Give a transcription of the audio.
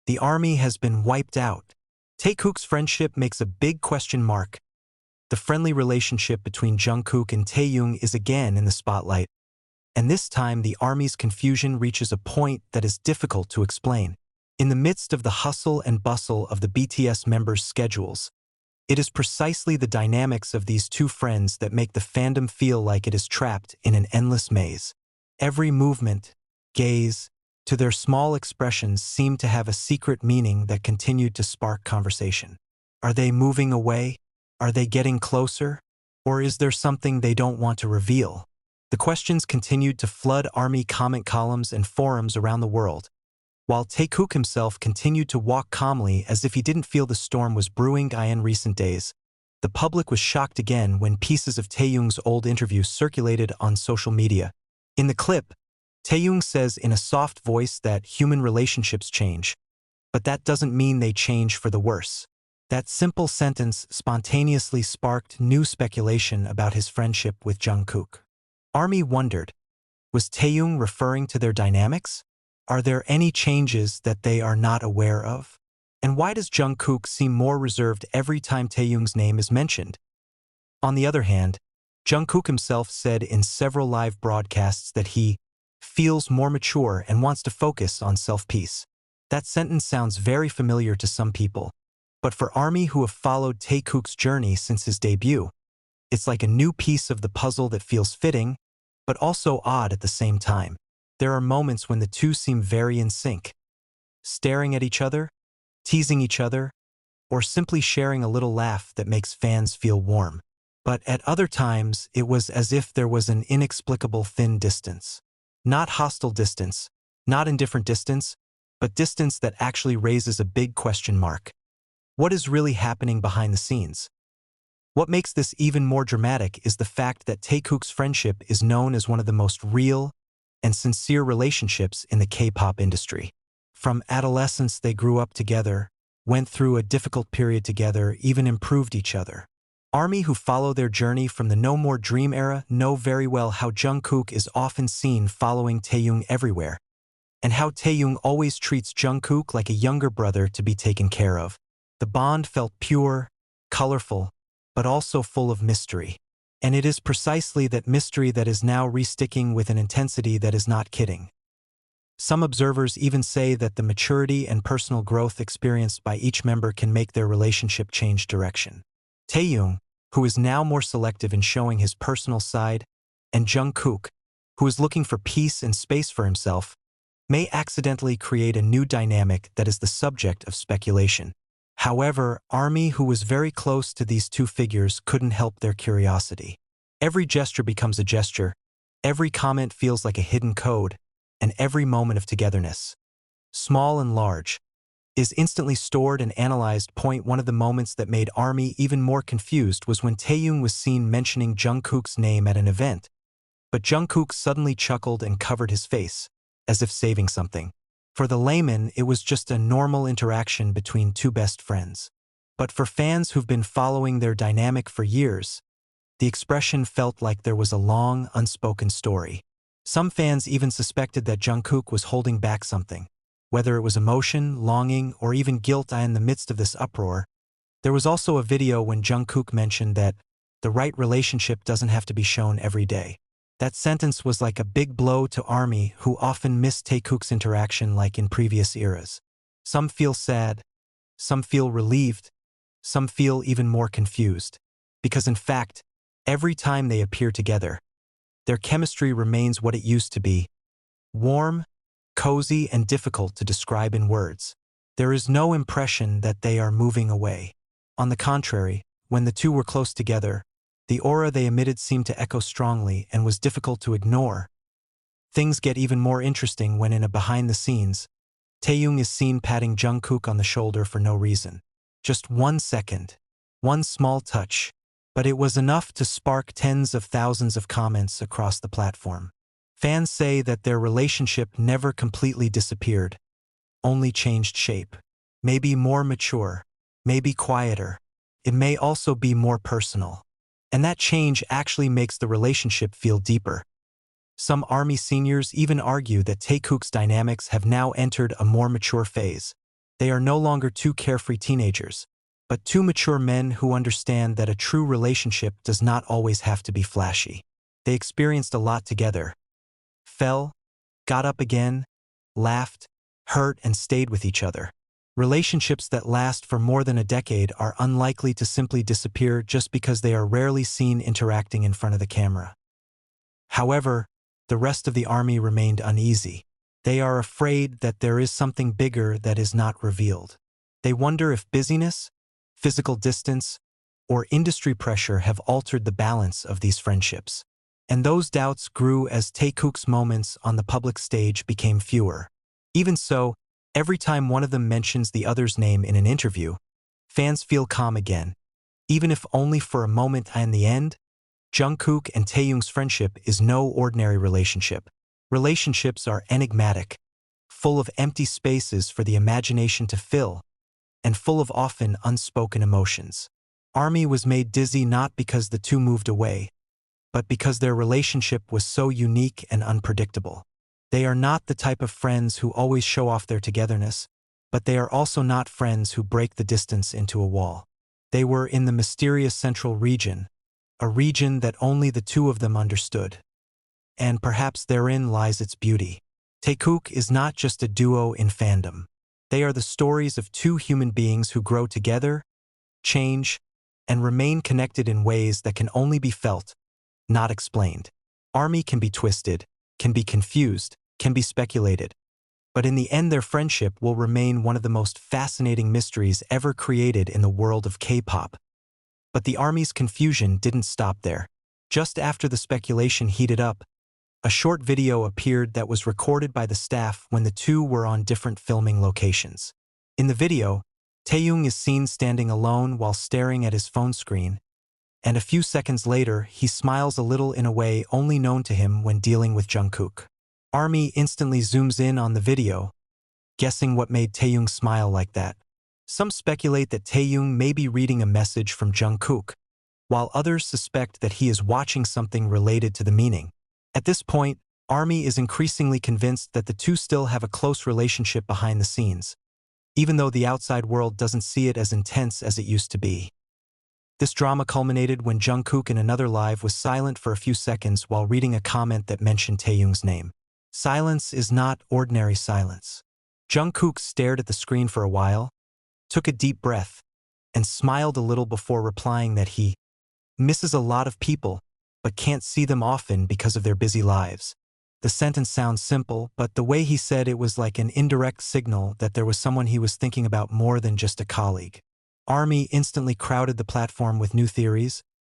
The army has been wiped out. TaeKook's friendship makes a big question mark. The friendly relationship between Jungkook and Taehyung is again in the spotlight. And this time the army's confusion reaches a point that is difficult to explain. In the midst of the hustle and bustle of the BTS members' schedules, it is precisely the dynamics of these two friends that make the fandom feel like it is trapped in an endless maze. Every movement, gaze, to their small expressions seemed to have a secret meaning that continued to spark conversation. Are they moving away? Are they getting closer? Or is there something they don't want to reveal? The questions continued to flood army comment columns and forums around the world, while TaeKook himself continued to walk calmly as if he didn't feel the storm was brewing in recent days. The public was shocked again when pieces of Taehyung's old interviews circulated on social media. In the clip, Taehyung says in a soft voice that human relationships change, but that doesn't mean they change for the worse. That simple sentence spontaneously sparked new speculation about his friendship with Jungkook. Army wondered, was Taehyung referring to their dynamics? Are there any changes that they are not aware of? And why does Jungkook seem more reserved every time Taehyung's name is mentioned? On the other hand, Jungkook himself said in several live broadcasts that he feels more mature and wants to focus on self-peace. That sentence sounds very familiar to some people, but for ARMY who have followed TaeKook's journey since his debut, it's like a new piece of the puzzle that feels fitting, but also odd at the same time. There are moments when the two seem very in sync, staring at each other, teasing each other, or simply sharing a little laugh that makes fans feel warm. But at other times, it was as if there was an inexplicable thin distance. Not hostile distance, not indifferent distance, but distance that actually raises a big question mark. What is really happening behind the scenes? What makes this even more dramatic is the fact that TaeKook's friendship is known as one of the most real and sincere relationships in the K-pop industry. From adolescence they grew up together, went through a difficult period together, even improved each other. ARMY who follow their journey from the No More Dream era know very well how Jungkook is often seen following Taehyung everywhere, and how Taehyung always treats Jungkook like a younger brother to be taken care of. The bond felt pure, colorful, but also full of mystery. And it is precisely that mystery that is now resticking with an intensity that is not kidding. Some observers even say that the maturity and personal growth experienced by each member can make their relationship change direction. Taehyung, who is now more selective in showing his personal side, and Jungkook, who is looking for peace and space for himself, may accidentally create a new dynamic that is the subject of speculation. However, ARMY, who was very close to these two figures, couldn't help their curiosity. Every gesture becomes a gesture, every comment feels like a hidden code, and every moment of togetherness, small and large, is instantly stored and analyzed. One of the moments that made ARMY even more confused was when Taehyung was seen mentioning Jungkook's name at an event, but Jungkook suddenly chuckled and covered his face, as if saving something. For the layman, it was just a normal interaction between two best friends. But for fans who've been following their dynamic for years, the expression felt like there was a long, unspoken story. Some fans even suspected that Jungkook was holding back something. Whether it was emotion, longing, or even guilt in the midst of this uproar, there was also a video when Jungkook mentioned that the right relationship doesn't have to be shown every day. That sentence was like a big blow to ARMY, who often missed TaeKook's interaction like in previous eras. Some feel sad, some feel relieved, some feel even more confused. Because in fact, every time they appear together, their chemistry remains what it used to be: warm, cozy, and difficult to describe in words. There is no impression that they are moving away. On the contrary, when the two were close together, the aura they emitted seemed to echo strongly and was difficult to ignore. Things get even more interesting when in a behind-the-scenes, Taehyung is seen patting Jungkook on the shoulder for no reason. Just 1 second, one small touch, but it was enough to spark tens of thousands of comments across the platform. Fans say that their relationship never completely disappeared, only changed shape. Maybe more mature, maybe quieter. It may also be more personal. And that change actually makes the relationship feel deeper. Some ARMY seniors even argue that TaeKook's dynamics have now entered a more mature phase. They are no longer two carefree teenagers, but two mature men who understand that a true relationship does not always have to be flashy. They experienced a lot together. Fell, got up again, laughed, hurt, and stayed with each other. Relationships that last for more than a decade are unlikely to simply disappear just because they are rarely seen interacting in front of the camera. However, the rest of the army remained uneasy. They are afraid that there is something bigger that is not revealed. They wonder if busyness, physical distance, or industry pressure have altered the balance of these friendships. And those doubts grew as TaeKook's moments on the public stage became fewer. Even so, every time one of them mentions the other's name in an interview, fans feel calm again, even if only for a moment. In the end, Jungkook and Taehyung's friendship is no ordinary relationship. Relationships are enigmatic, full of empty spaces for the imagination to fill, and full of often unspoken emotions. Army was made dizzy not because the two moved away, but because their relationship was so unique and unpredictable. They are not the type of friends who always show off their togetherness, but they are also not friends who break the distance into a wall. They were in the mysterious central region, a region that only the two of them understood. And perhaps therein lies its beauty. TaeKook is not just a duo in fandom. They are the stories of two human beings who grow together, change, and remain connected in ways that can only be felt, not explained. Army can be twisted, can be confused, can be speculated. But in the end, their friendship will remain one of the most fascinating mysteries ever created in the world of K-pop. But the Army's confusion didn't stop there. Just after the speculation heated up, a short video appeared that was recorded by the staff when the two were on different filming locations. In the video, Taehyung is seen standing alone while staring at his phone screen, and a few seconds later, he smiles a little in a way only known to him when dealing with Jungkook. Army instantly zooms in on the video, guessing what made Taehyung smile like that. Some speculate that Taehyung may be reading a message from Jungkook, while others suspect that he is watching something related to the meaning. At this point, Army is increasingly convinced that the two still have a close relationship behind the scenes, even though the outside world doesn't see it as intense as it used to be. This drama culminated when Jungkook in another live was silent for a few seconds while reading a comment that mentioned Taehyung's name. Silence is not ordinary silence. Jungkook stared at the screen for a while, took a deep breath, and smiled a little before replying that he misses a lot of people, but can't see them often because of their busy lives. The sentence sounds simple, but the way he said it was like an indirect signal that there was someone he was thinking about more than just a colleague. Army instantly crowded the platform with new theories,